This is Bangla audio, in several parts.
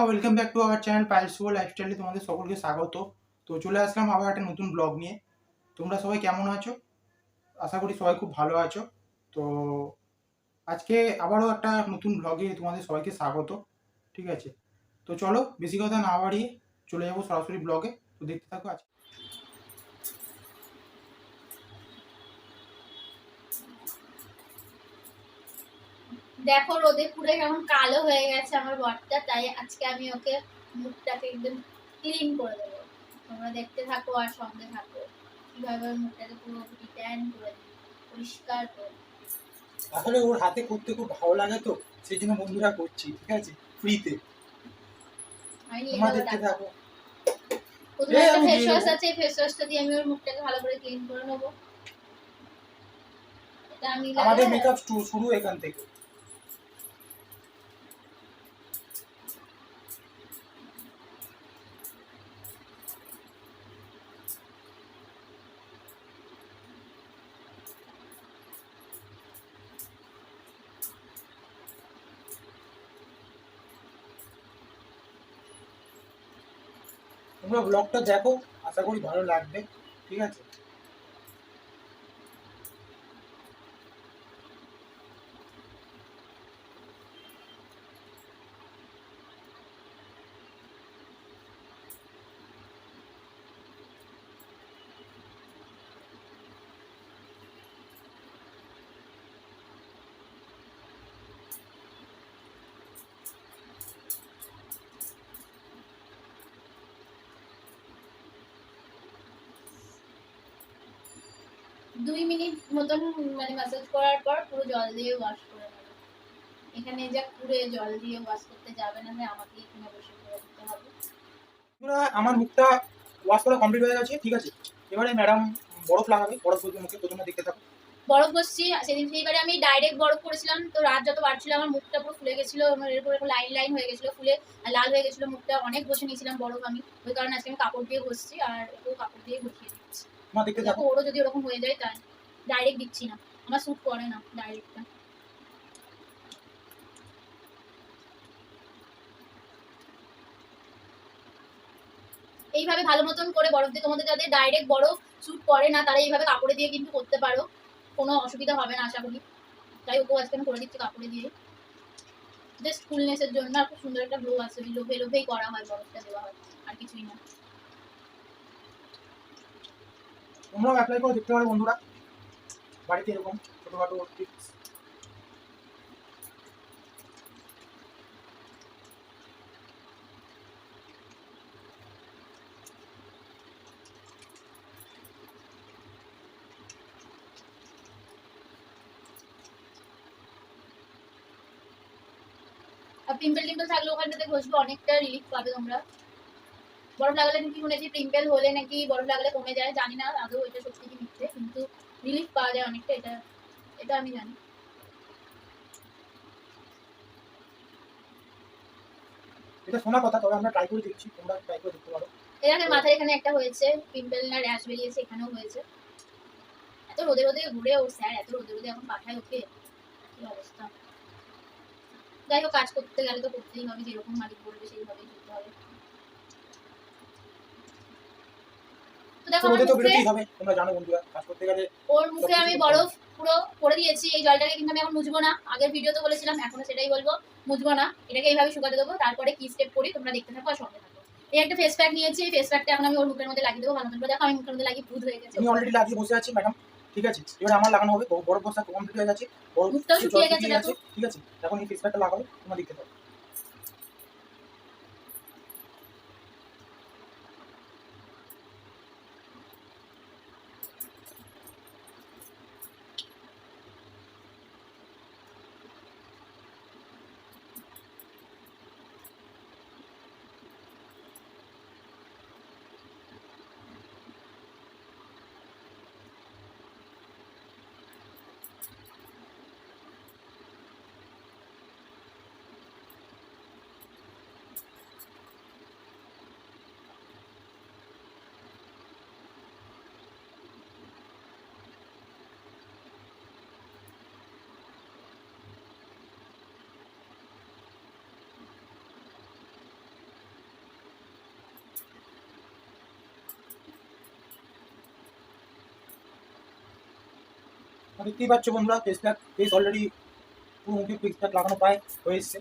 Welcome back to our channel Payel's world লাইফস্টাইলে তোমাদের সকলকে স্বাগত। তো চলে আসলাম আবার একটা নতুন ব্লগ নিয়ে। তোমরা সবাই কেমন আছো? আশা করি সবাই খুব ভালো আছো। তো আজকে আবারও একটা নতুন ব্লগে তোমাদের সবাইকে স্বাগত। ঠিক আছে, তো চলো বেশি কথা না বাড়িয়ে চলে যাবো সরাসরি ব্লগে। তো দেখতে থাকো। আজকে দেখো রোদে পুরো কেমন কালো হয়ে গেছে আমার বরটা, তাই আজকে আমি ওকে মুখটাকে একদম ক্লিন করে দেবো। তোমরা দেখতে থাকো আর সঙ্গে থাকো কিভাবে ওর মুখটাকে পুরো ট্যান করে দিই, পরিষ্কার করে দিই। আসলে ওর হাতে করতে খুব ভালো লাগে, তো সেই জন্য বন্ধুরা করছি। ঠিক আছে, ফ্রিতে আমি নিয়ে তোমরা যাবো দেখতে থাকো। প্রথমে একটা ফেস ওয়াশ আছে, এই ফেস ওয়াশটা দিয়ে আমি ওর মুখটাকে ভালো করে ক্লিন করে নেবো। এটা আমি আমাদের মেকআপ শুরু এখান থেকে। তোমরা ব্লগটা দেখো, আশা করি ভালো লাগবে। ঠিক আছে, দুই মিনিট মতন মানে ম্যাসাজ করার পর পুরো জল দিয়ে ওয়াশ করে নেবো। এখানে যা পুরো জল দিয়ে ওয়াশ করতে যাবে না, আমাকে এখানে বসে করে দিতে হবে। আমার মুখটা ওয়াশ করা কমপ্লিট হয়ে গেছে। ঠিক আছে, এবারে ম্যাডাম বরফ লাগাবে। বরফ বলতে মুখে প্রথমে দেখতে থাকো। বরফ বসছি সেদিন, সেইবারে আমি ডাইরেক্ট বরফ করেছিলাম, তো রাত যত বাড়ছিল আমার মুখটা পুরো ফুলে গেছিলো, আমার এরপর লাইন লাইন হয়ে গেছিলো, ফুলে লাল হয়ে গেছিলো মুখটা। অনেক বসে নিয়েছিলাম বরফ আমি, ওই কারণে আজকে আমি কাপড় দিয়ে ঘষছি আর ওকেও কাপড় দিয়ে ঘষিয়ে দিচ্ছি। দেখো ওরও যদি ওরকম হয়ে যায় তাই ডাইরেক্ট দিচ্ছি না, আমার স্যুট করে না ডাইরেক্টটা। এইভাবে ভালো মতন করে বরফ দিয়ে, তোমাদের যাদের ডাইরেক্ট বরফ স্যুট করে না তারা এইভাবে কাপড়ে দিয়ে কিন্তু করতে পারো, কোনো অসুবিধা হবে না আশা করি। তাই ওকেও আজকে আমি করে দিচ্ছি কাপড়ে দিয়ে, জাস্ট ফুলনেসের জন্য। আর খুব সুন্দর একটা গ্লো আছে, ওই লোভে লোভেই করা হয়, বরফটা দেওয়া হয়, আর কিছুই না। তোমরাও অ্যাপ্লাই করে দেখতে পারো বন্ধুরা, বাড়িতে এরকম ছোটখাটো টিপস। আর পিম্পল টিম্পল থাকলে ওখানটাতে ঘষবে, অনেকটা রিলিফ পাবে তোমরা। বরফ লাগালে নাকি শুনেছি পিম্পল হলে নাকি বরফ লাগালে কমে যায়, জানি না আদৌ এটা সত্যি কি মিথ্যে, কিন্তু রিলিফ পাওয়া যায় অনেকটা, এটা এটা আমি জানি। এটা শোনা কথা, তবে আমরা ট্রাই করে দেখছি, তোমরা ট্রাই করে দেখতে পারো। এখানে মাথায় এখানে একটা হয়েছে পিম্পল না র্যাশ বেরিয়েছে, এখানেও হয়েছে। এত রোদে রোদে ঘুরে ও স্যার, এত রোদে রোদে এখন পাঠায় ওকে, কি অবস্থা। যাই হোক, কাজ করতে গেলে তো করতেই হবে, যেরকম মালিক বলবে সেইভাবেই করতে হবে। তো দেখো আমার মুখে হবে, তোমরা জানো বন্ধুরা, কাজ করতে গেলে ওর মুখে আমি বরফ পুরো করে দিয়েছি। এই জলটাকে কিন্তু আমি এখন মুছবো না, আগের ভিডিওতে বলেছিলাম, এখনো সেটাই বলবো, মুছবো না। এটাকে এইভাবে শুকাতে দেবো, তারপরে কি স্টেপ করি তোমরা দেখতে থাকো আর সঙ্গে থাকো। এই একটা ফেস প্যাক নিয়েছি, এই ফেস প্যাকটা এখন আমি ওর মুখের মধ্যে লাগিয়ে দেবো ভালো মতো। দেখো আমি মুখের মধ্যে লাগিয়ে ভূত হয়ে গেছে। আমি অলরেডি লাগিয়ে বসে আছি ম্যাডাম। ঠিক আছে, এবার আমার লাগানো হবে। বরফ বসা কমপ্লিট হয়ে গেছে, মুখটাও শুকিয়ে গেছে দেখো। ঠিক আছে, এখন এই ফেস প্যাকটা লাগাবো, তোমরা দেখতে পারো। দেখতেই পাচ্ছ বন্ধুরা, ফেস অলরেডি পুরো মুখে ফেস প্যাক লাগানো প্রায় হয়ে এসছে।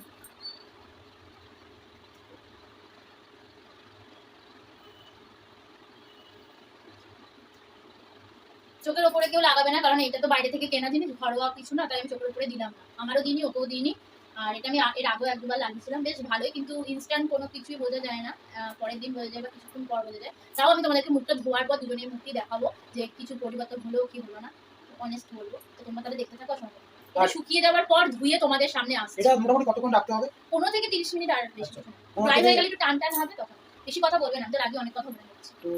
চোখের ওপরে কেউ লাগাবে না, কারণ এটা তো বাইরে থেকে কেনা জিনিস, ঘরোয়া কিছু না, তাই আমি চোখের উপরে দিলাম না। আমারও দিইনি, ওকেও দিইনি। আর এটা আমি এর আগেও এক দুবার লাগিয়েছিলাম, বেশ ভালোই, কিন্তু ইনস্ট্যান্ট কোনো কিছুই বোঝা যায় না। পরের দিন বোঝা যায় বা কিছুক্ষণ পর বোঝা যায়। তাও আমি তোমাদেরকে মুখটা ধোয়ার পর দুজনের মুখটি দেখাবো যে কিছু পরিবর্তন হলো কি হলো না, অনেস্ট বলবো। তো তোমরা তাহলে দেখতে থাকো। সঙ্গে এটা শুকিয়ে যাওয়ার পর ধুয়ে তোমাদের সামনে আসছে। এটা মোটামুটি কতক্ষণ রাখতে হবে? 15 থেকে 30 মিনিট, আর বেশি আচ্ছা। ড্রাই হয়ে গেলে একটু টান টান হবে তখন। বেশি কথা বলবে না, আমাদের আগে অনেক কথা বলে যাচ্ছে। তো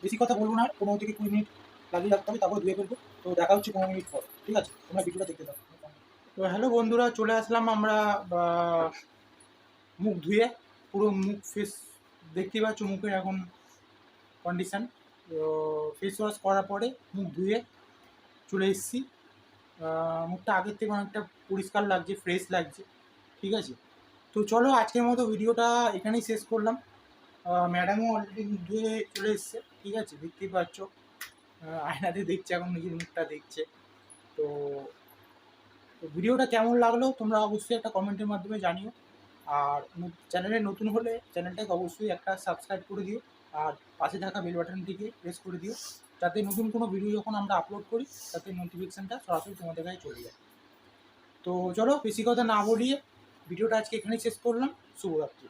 বেশি কথা বলবো না, 15 থেকে 20 মিনিট লাগিয়ে রাখতে হবে, তারপর ধুয়ে ফেলবো। তো দেখা হচ্ছে 15 মিনিট পর, ঠিক আছে? তোমরা ভিডিওটা দেখতে থাকো। তো হ্যালো বন্ধুরা, চলে আসলাম আমরা মুখ ধুয়ে। পুরো মুখ ফেস দেখতেই পাচ্ছ মুখের এখন কন্ডিশান। তো ফেস ওয়াশ করার পরে মুখ ধুয়ে চলে এসেছি। মুখটা আগের থেকে অনেকটা পরিষ্কার লাগছে, ফ্রেশ লাগছে, ঠিক আছে? তো চলো আজকের মতো ভিডিওটা এখানেই শেষ করলাম। ম্যাডামও অলরেডি মুখ ধুয়ে চলে এসছে, ঠিক আছে? দেখতেই পাচ্ছ আয়নাতে দেখছে, এখন নিজের মুখটা দেখছে। তো ভিডিওটা কেমন লাগলো তোমরা অবশ্যই একটা কমেন্টের মাধ্যমে জানিও। আর চ্যানেলে নতুন হলে চ্যানেলটাকে অবশ্যই একটা সাবস্ক্রাইব করে দিও, আর পাশে থাকা বেল বাটনটিকে প্রেস করে দিও, যাতে নতুন কোনো ভিডিও যখন আমরা আপলোড করি তাতে নোটিফিকেশানটা সরাসরি তোমাদের কাছে চলে যায়। তো চলো বেশি কথা না বলিয়ে ভিডিওটা আজকে এখানেই শেষ করলাম। শুভরাত্রি।